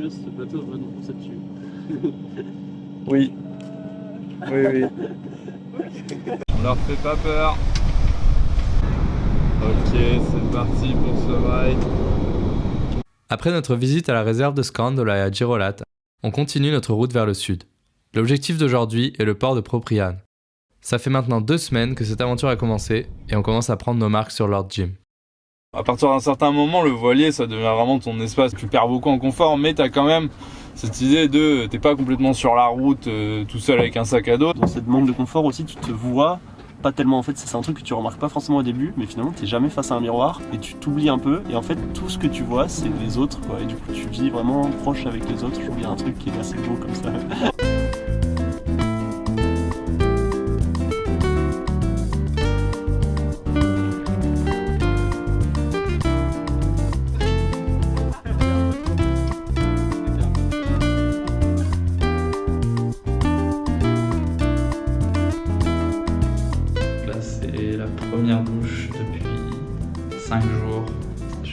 que ce bateau va nous pousser dessus. Oui. Oui. On leur fait pas peur. Ok, c'est parti pour ce ride. Après notre visite à la réserve de Scandola et à Girolata, on continue notre route vers le sud. L'objectif d'aujourd'hui est le port de Propriane. Ça fait maintenant 2 semaines que cette aventure a commencé et on commence à prendre nos marques sur Lord Jim. À partir d'un certain moment, le voilier, ça devient vraiment ton espace. Tu perds beaucoup en confort, mais t'as quand même cette idée de t'es pas complètement sur la route tout seul avec un sac à dos. Dans cette manque de confort aussi, tu te vois pas tellement, en fait, c'est un truc que tu remarques pas forcément au début, mais finalement t'es jamais face à un miroir et tu t'oublies un peu, et en fait tout ce que tu vois c'est les autres, quoi, et du coup tu vis vraiment proche avec les autres. Je trouve qu'il y a un truc qui est assez beau comme ça. Première douche depuis 5 jours. Je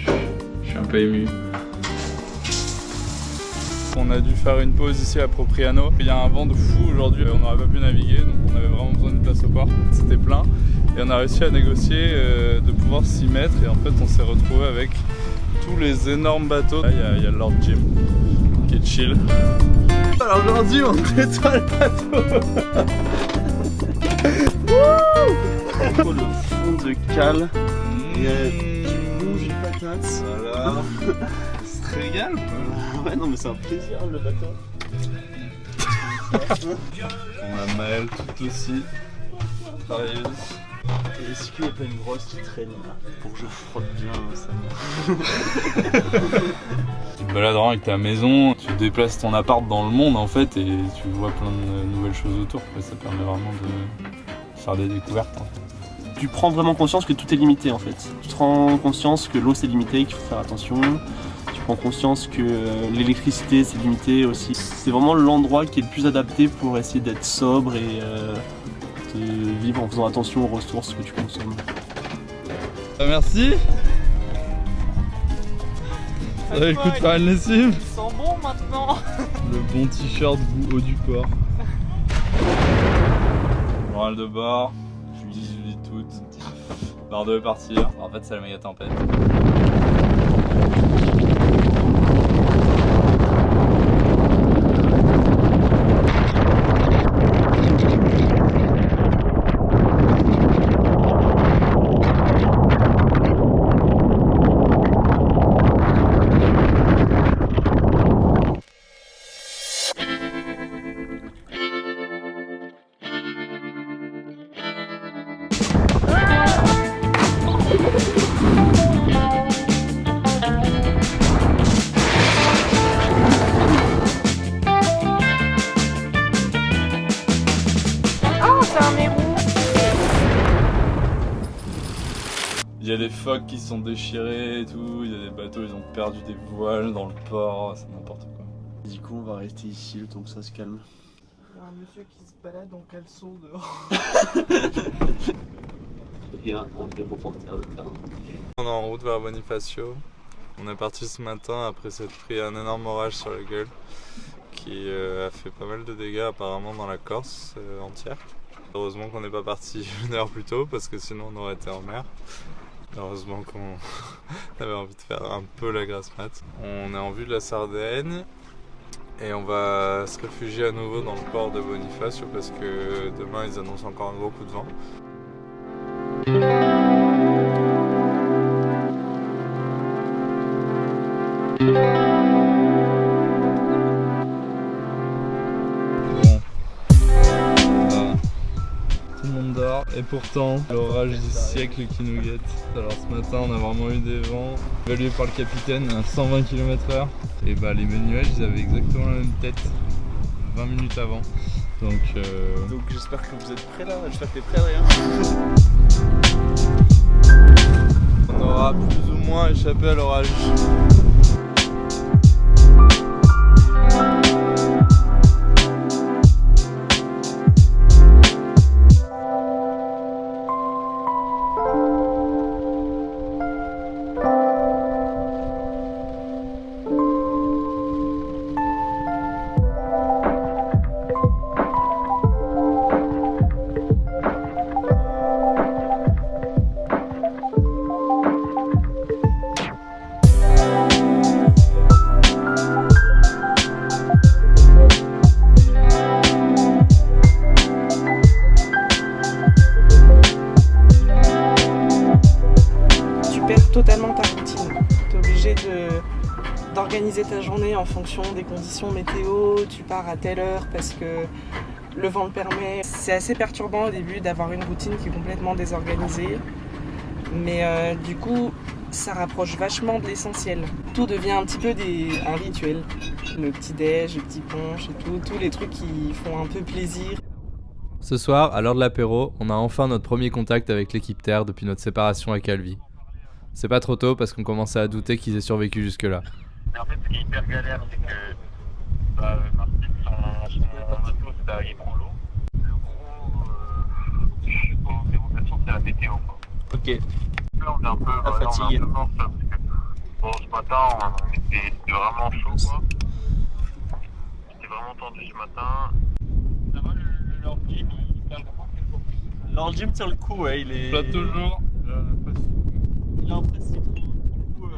suis un peu ému. On a dû faire une pause ici à Propriano. Il y a un vent de fou aujourd'hui, on n'aurait pas pu naviguer, donc on avait vraiment besoin d'une place au port. C'était plein et on a réussi à négocier de pouvoir s'y mettre, et en fait on s'est retrouvé avec tous les énormes bateaux. Là il y a Lord Jim qui est chill. Alors aujourd'hui on nettoie le bateau. Le fond de cale, tu bouges les patates. Voilà. Ça te régale quoi. Ouais, non, mais c'est un plaisir le bateau. On a Maëlle tout aussi travailleuse. Est-ce qu'il n'y a pas une brosse qui traîne là pour que je frotte bien ça? Tu te balades avec ta maison, tu déplaces ton appart dans le monde en fait, et tu vois plein de nouvelles choses autour. Ça permet vraiment de faire des découvertes en fait. Tu prends vraiment conscience que tout est limité en fait. Tu te rends conscience que l'eau c'est limité, qu'il faut faire attention. Tu prends conscience que l'électricité c'est limité aussi. C'est vraiment l'endroit qui est le plus adapté pour essayer d'être sobre et de vivre en faisant attention aux ressources que tu consommes. Merci. Ça va le coup de faire une lessive. Il sent bon maintenant. Le bon t-shirt goût haut du port. Moral de bord. 18 août. Barre de partir. En fait c'est la méga tempête. Il y a des phoques qui sont déchirés et tout, il y a des bateaux, ils ont perdu des voiles dans le port, c'est n'importe quoi. Du coup on va rester ici le temps que ça se calme. Il y a un monsieur qui se balade en caleçon dehors. Et un des reporters de terrain. On est en route vers Bonifacio. On est parti ce matin après s'être pris un énorme orage sur la gueule qui a fait pas mal de dégâts apparemment dans la Corse entière. Heureusement qu'on n'est pas parti 1 heure plus tôt parce que sinon on aurait été en mer. Heureusement qu'on avait envie de faire un peu la grasse mat. On est en vue de la Sardaigne et on va se réfugier à nouveau dans le port de Bonifacio parce que demain ils annoncent encore un gros coup de vent. Et pourtant, l'orage du siècle qui nous guette. Alors ce matin, on a vraiment eu des vents évalués par le capitaine à 120 km/h. Et bah les nuages, ils avaient exactement la même tête 20 minutes avant. Donc j'espère que vous êtes prêts là, j'espère que t'es prêt Adrien. On aura plus ou moins échappé à l'orage. organiser ta journée en fonction des conditions météo, tu pars à telle heure parce que le vent le permet. C'est assez perturbant au début d'avoir une routine qui est complètement désorganisée, mais du coup ça rapproche vachement de l'essentiel. Tout devient un petit peu un rituel. Le petit déj, le petit punch et tout, tous les trucs qui font un peu plaisir. Ce soir, à l'heure de l'apéro, on a enfin notre premier contact avec l'équipe Terre depuis notre séparation avec Alvi. C'est pas trop tôt parce qu'on commençait à douter qu'ils aient survécu jusque-là. Mais en fait, ce qui est hyper galère, c'est que Martin, son bateau, il prend l'eau. Le gros dérogation, c'est la météo. Quoi. Ok. Là, on est un peu fatigué. Mort, parce que, bon, ce matin, c'était vraiment chaud. Quoi. C'était vraiment tendu ce matin. Ça va, leur gym, il tient le coup. Leur gym tient le coup, ouais, il est. Flotte toujours. Il est impressionnant. Du coup,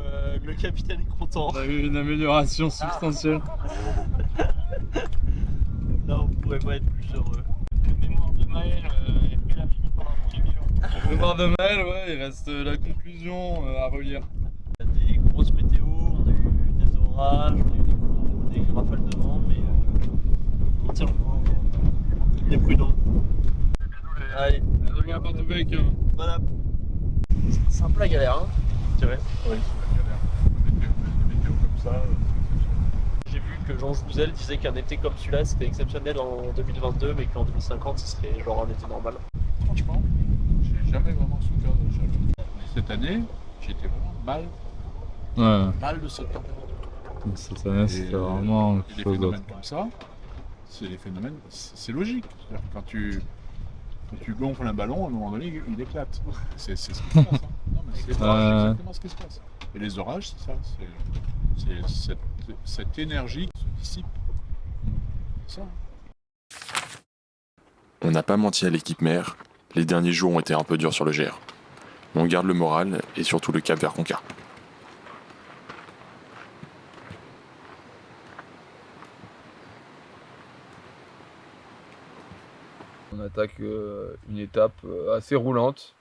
le capitaine est content. On a eu une amélioration substantielle. Là, on pourrait pas être plus heureux. La mémoire de Maël est plus la fini pendant l'émission. Le mémoire de Maël, ouais, il reste la conclusion à relire. On a des grosses météos, on a eu des orages, on a eu des rafales de vent, mais on tient le coup. On est prudent. Allez, Désolé à Porto-Bec. voilà. C'est un peu la galère, hein, je dirais. Oui, c'est la galère. Des météos comme ça, J'ai vu que Jean Jouzel disait qu'un été comme celui-là c'était exceptionnel en 2022, mais qu'en 2050 ce serait genre un été normal. franchement, j'ai jamais vraiment souffert de la chaleur. Cette année, j'étais vraiment Ouais, Mal de cette température. cette année, c'était vraiment et quelque des chose d'autre. phénomènes comme ça, c'est des phénomènes, c'est logique. C'est-à-dire que quand tu gonfles un ballon, à un moment donné, il éclate. C'est ce qui se passe. Hein. Non, mais c'est exactement ce qui se passe. Et les orages, c'est ça. C'est cette énergie qui se dissipe. C'est ça. On n'a pas menti à l'équipe mère, les derniers jours ont été un peu durs sur le GR. On garde le moral et surtout le cap vers Concar. On attaque une étape assez roulante.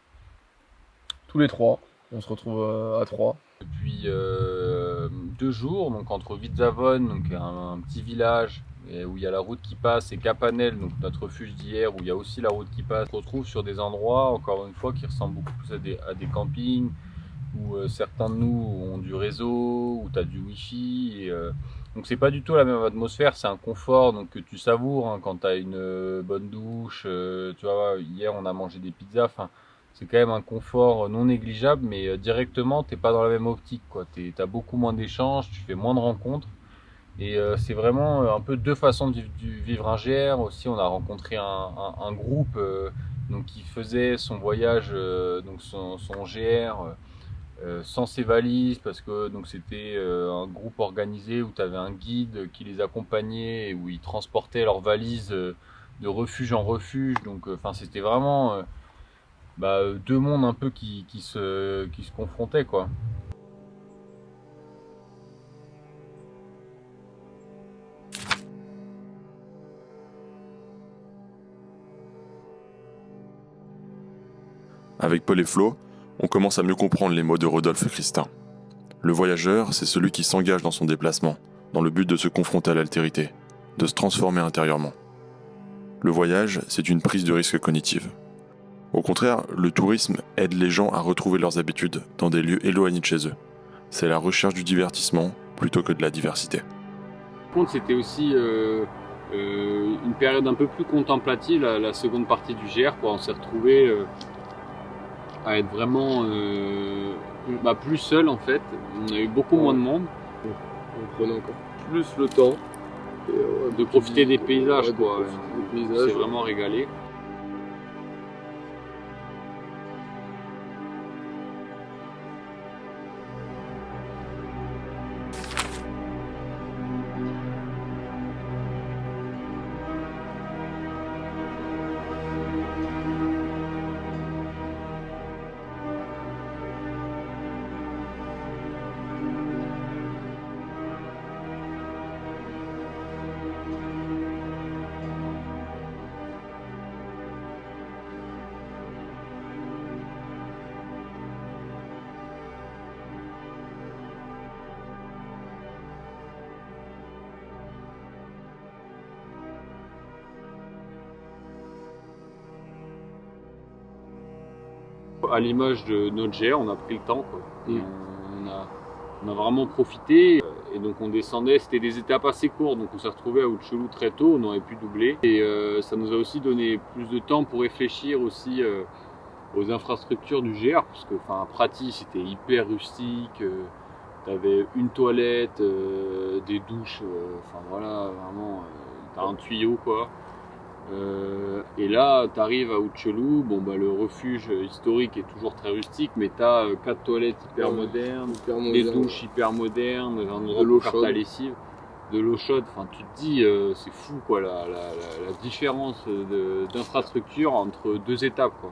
Tous les trois, on se retrouve à 3. Depuis 2 jours, donc entre Vitzavon, donc un petit village où il y a la route qui passe, et Capanel, donc notre refuge d'hier, où il y a aussi la route qui passe, on se retrouve sur des endroits, encore une fois, qui ressemblent beaucoup plus à des campings, où certains de nous ont du réseau, où tu as du wifi. Donc c'est pas du tout la même atmosphère, c'est un confort donc, que tu savoures hein, quand tu as une bonne douche. Tu vois, hier on a mangé des pizzas, enfin, c'est quand même un confort non négligeable, mais directement t'es pas dans la même optique. Tu as beaucoup moins d'échanges, tu fais moins de rencontres. Et c'est vraiment un peu deux façons de vivre un GR. Aussi, on a rencontré un groupe donc, qui faisait son voyage, donc son GR. Sans ses valises parce que donc c'était un groupe organisé où tu avais un guide qui les accompagnait et où ils transportaient leurs valises de refuge en refuge. Donc enfin c'était vraiment deux mondes un peu qui se confrontaient quoi. Avec Paul et Flo, on commence à mieux comprendre les mots de Rodolphe Christin. Le voyageur, c'est celui qui s'engage dans son déplacement, dans le but de se confronter à l'altérité, de se transformer intérieurement. Le voyage, c'est une prise de risque cognitive. Au contraire, le tourisme aide les gens à retrouver leurs habitudes dans des lieux éloignés de chez eux. C'est la recherche du divertissement plutôt que de la diversité. Par contre, c'était aussi une période un peu plus contemplative, la seconde partie du GR, quoi. On s'est retrouvés à être vraiment plus seul en fait. On a eu beaucoup moins de monde. On prenait encore plus le temps. De profiter des paysages quoi. On s'est vraiment régalé. À l'image de notre GR, on a pris le temps, quoi. Et on a vraiment profité. Et donc on descendait, c'était des étapes assez courtes, donc on s'est retrouvé à Utchelou très tôt, on aurait pu doubler. Et ça nous a aussi donné plus de temps pour réfléchir aussi aux infrastructures du GR, parce que Prati c'était hyper rustique, t'avais une toilette, des douches, voilà, vraiment, t'as un tuyau quoi. Et là, tu arrives à Utchelou, le refuge historique est toujours très rustique, mais tu as 4 toilettes hyper modernes, des douches hyper modernes, un endroit pour faire ta lessive, de l'eau chaude. Tu te dis, c'est fou quoi, la différence d'infrastructure entre 2 étapes, quoi.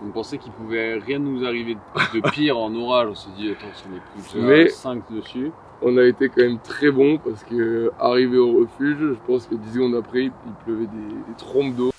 On pensait qu'il pouvait rien nous arriver de pire en orage. On s'est dit, attends, si on est plus de 5 dessus. On a été quand même très bon parce que arrivé au refuge, je pense que 10 secondes après, il pleuvait des trompes d'eau.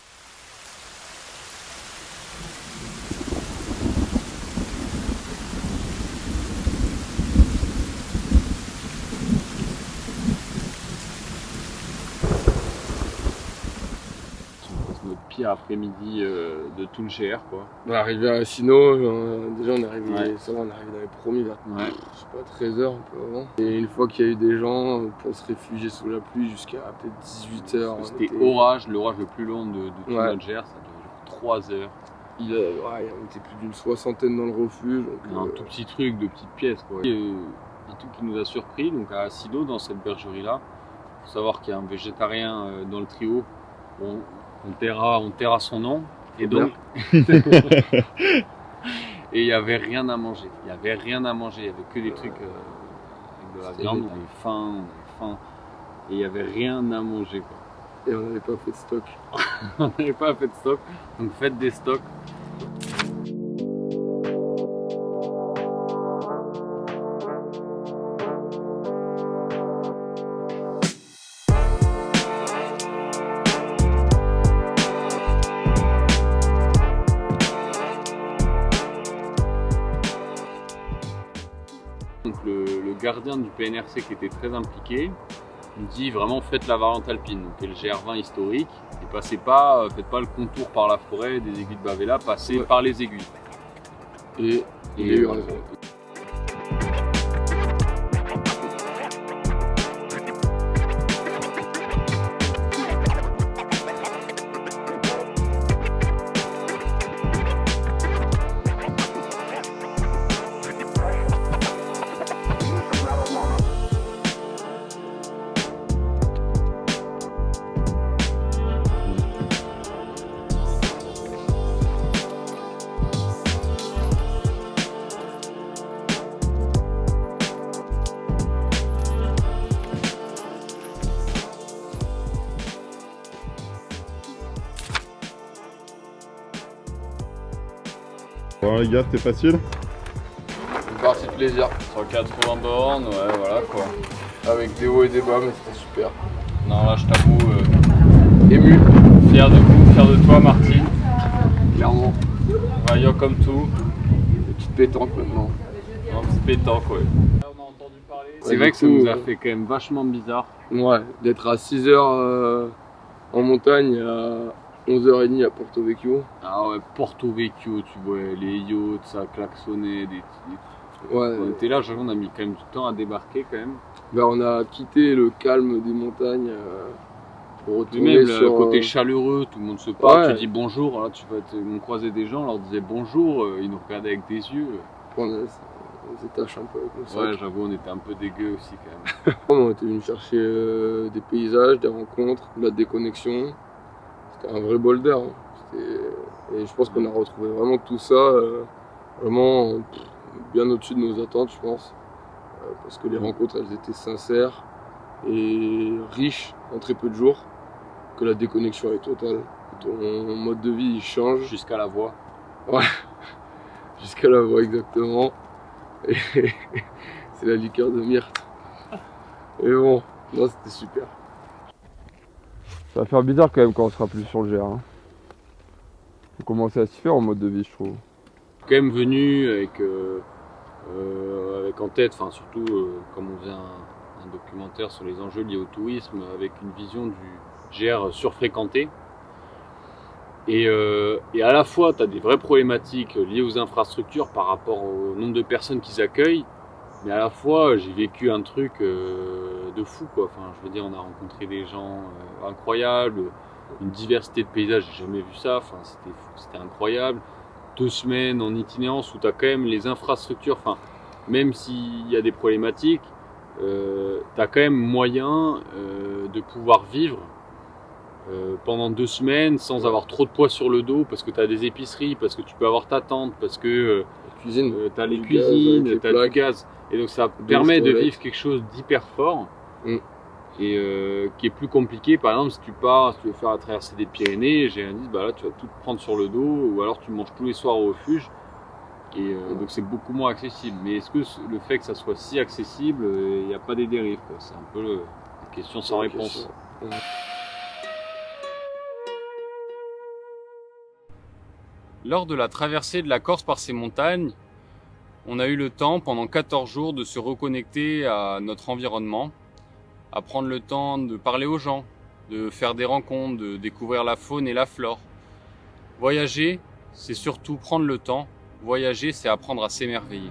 Pire après-midi de tout le GR quoi. On est arrivé à Sino, déjà on est arrivé, ça va, on est arrivé dans les premiers vers je sais pas 13h un peu avant. Et une fois qu'il y a eu des gens pour se réfugier sous la pluie jusqu'à peut-être 18h. C'était l'orage le plus long de tout notre GR, ça durait 3 heures. On était plus d'une 60aine dans le refuge. Donc, un tout petit truc de petites pièces quoi. Un truc qui nous a surpris, donc à Sino dans cette bergerie là, il faut savoir qu'il y a un végétarien dans le trio. On taira son nom, et donc et il n'y avait rien à manger. Il n'y avait que des trucs avec de la viande. On avait faim, et il n'y avait rien à manger quoi. Et on n'avait pas fait de stock. Donc faites des stocks. Donc le gardien du PNRC qui était très impliqué nous dit vraiment faites la variante alpine, donc le GR20 historique, et faites pas le contour par la forêt des aiguilles de Bavela, passez par les aiguilles. Et il a eu raison. Bon les gars, c'était facile? Une partie de plaisir. 180 bornes, ouais voilà quoi. Avec des hauts et des bas, mais c'était super. Non là je t'avoue, ému. Fier de vous, fier de toi Martine. Clairement. Rayon comme tout. Des petites pétanques maintenant. Un petit pétanque, ouais. Là, on a entendu parler. C'est vrai que ça nous a fait quand même vachement bizarre. Ouais, d'être à 6h en montagne à 11h30 à Porto Vecchio. Ah ouais, Porto Vecchio, tu vois, les yachts, ça klaxonnait, Ouais. On était là, j'avoue, on a mis quand même du temps à débarquer quand même. Ben, on a quitté le calme des montagnes pour Et retourner même sur... le côté chaleureux, tout le monde se parle, Ouais. tu dis bonjour, là tu vas on croisait des gens, on leur disait bonjour, ils nous regardaient avec des yeux. On s'étache un peu avec nos sacs. Ouais, j'avoue, on était un peu dégueux aussi quand même. On était venu chercher des paysages, des rencontres, de la déconnexion. C'était un vrai bol d'air. Hein. Et je pense qu'on a retrouvé vraiment tout ça, vraiment bien au-dessus de nos attentes, je pense. Parce que les rencontres, elles étaient sincères et riches en très peu de jours. Que la déconnexion est totale. Ton mode de vie, il change. Jusqu'à la voix. Ouais, jusqu'à la voix, exactement. Et c'est la liqueur de myrte. Et bon, non, c'était super. Ça va faire bizarre quand même quand on sera plus sur le GR. Hein. Faut commencer à s'y faire en mode de vie, je trouve. Quand même venu avec en tête, enfin surtout comme on faisait un documentaire sur les enjeux liés au tourisme, avec une vision du GR surfréquenté. Et à la fois, tu as des vraies problématiques liées aux infrastructures par rapport au nombre de personnes qu'ils accueillent, mais à la fois, j'ai vécu un truc de fou, quoi. Enfin, je veux dire, on a rencontré des gens incroyables, une diversité de paysages, j'ai jamais vu ça. Enfin, c'était incroyable. 2 semaines en itinérance où tu as quand même les infrastructures, enfin, même s'il y a des problématiques, tu as quand même moyen de pouvoir vivre pendant 2 semaines sans avoir trop de poids sur le dos, parce que tu as des épiceries, parce que tu peux avoir ta tente, parce que tu as les cuisines, tu as du gaz. Et donc ça permet de vivre quelque chose d'hyper fort et qui est plus compliqué. Par exemple, si tu veux faire la traversée des Pyrénées, j'ai dit, bah là tu vas tout prendre sur le dos, ou alors tu manges tous les soirs au refuge. Et donc c'est beaucoup moins accessible. Mais est-ce que le fait que ça soit si accessible, il n'y a pas des dérives, quoi. C'est un peu une question sans réponse. Lors de la traversée de la Corse par ces montagnes, on a eu le temps pendant 14 jours de se reconnecter à notre environnement, à prendre le temps de parler aux gens, de faire des rencontres, de découvrir la faune et la flore. Voyager, c'est surtout prendre le temps. Voyager, c'est apprendre à s'émerveiller.